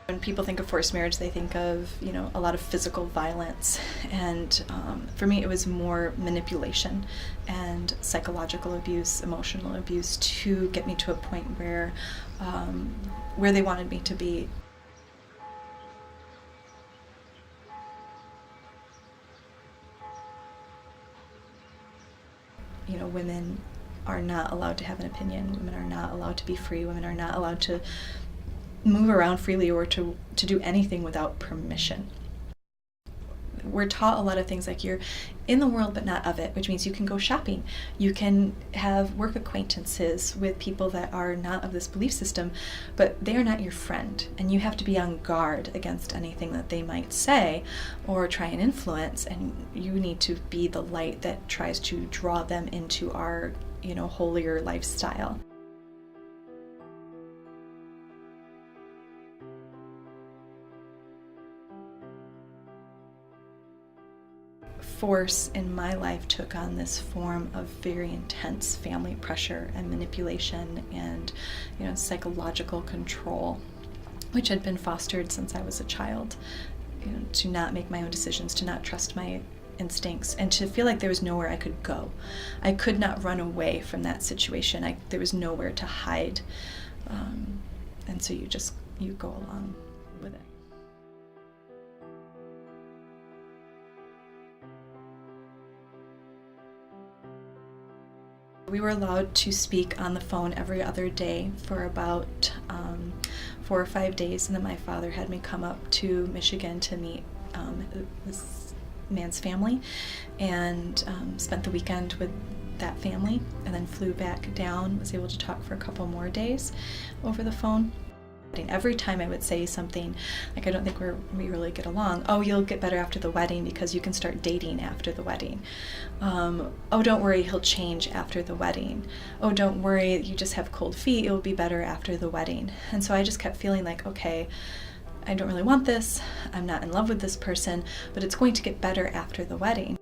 When people think of forced marriage, they think of, a lot of physical violence. And for me, it was more manipulation and psychological abuse, emotional abuse to get me to a point where they wanted me to be. Women are not allowed to have an opinion. Women are not allowed to be free. Women are not allowed to move around freely or to do anything without permission. We're taught a lot of things like you're in the world but not of it, which means you can go shopping. You can have work acquaintances with people that are not of this belief system, but they are not your friend. And you have to be on guard against anything that they might say or try and influence. And you need to be the light that tries to draw them into our, holier lifestyle. Force in my life took on this form of very intense family pressure and manipulation and psychological control, which had been fostered since I was a child, to not make my own decisions, to not trust my instincts, and to feel like there was nowhere I could go. I could not run away from that situation. There was nowhere to hide, and so you go along with it. We were allowed to speak on the phone every other day for about 4 or 5 days, and then my father had me come up to Michigan to meet this man's family, and spent the weekend with that family, and then flew back down, was able to talk for a couple more days over the phone. Every time I would say something like, I don't think we really get along. Oh, you'll get better after the wedding because you can start dating after the wedding. Oh, don't worry, he'll change after the wedding. Oh, don't worry, you just have cold feet, it'll be better after the wedding. And so I just kept feeling like, okay, I don't really want this, I'm not in love with this person, but it's going to get better after the wedding.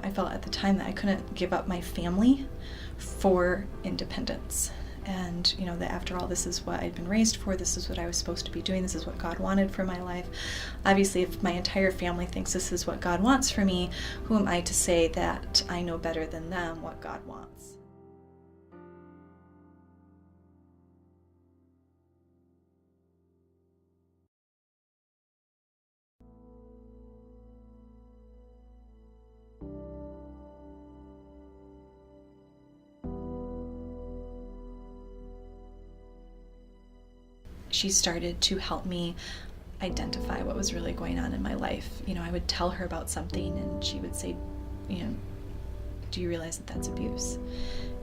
I felt at the time that I couldn't give up my family for independence. And, that after all, this is what I'd been raised for, this is what I was supposed to be doing, this is what God wanted for my life. Obviously, if my entire family thinks this is what God wants for me, who am I to say that I know better than them what God wants? She started to help me identify what was really going on in my life. I would tell her about something and she would say, do you realize that that's abuse?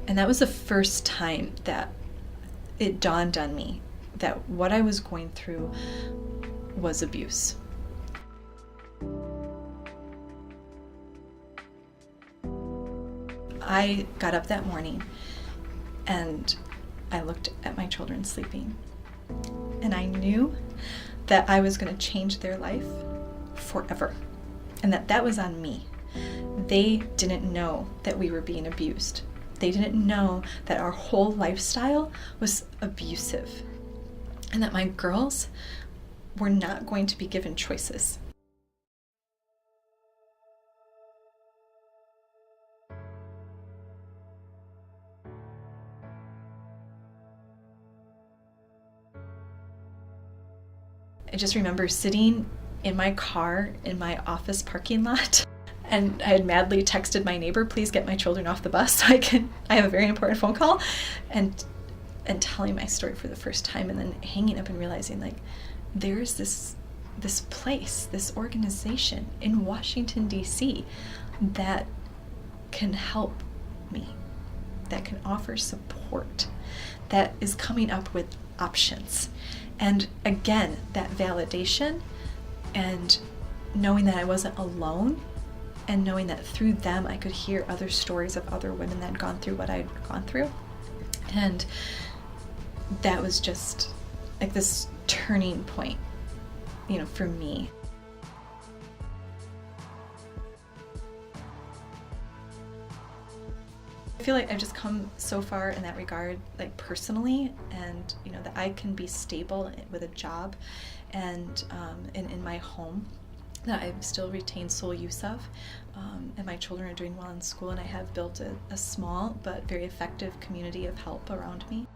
And that was the first time that it dawned on me that what I was going through was abuse. I got up that morning and I looked at my children sleeping. And I knew that I was going to change their life forever, and that was on me. They didn't know that we were being abused. They didn't know that our whole lifestyle was abusive, and that my girls were not going to be given choices. I just remember sitting in my car in my office parking lot, and I had madly texted my neighbor, please get my children off the bus so I have a very important phone call, and telling my story for the first time, and then hanging up and realizing like there's this place, this organization in Washington, D.C. that can help me, that can offer support, that is coming up with options. And again, that validation and knowing that I wasn't alone, and knowing that through them I could hear other stories of other women that had gone through what I'd gone through. And that was just like this turning point, for me. I feel like I've just come so far in that regard, like personally, and that I can be stable with a job and in my home, that I've still retained sole use of, and my children are doing well in school, and I have built a small but very effective community of help around me.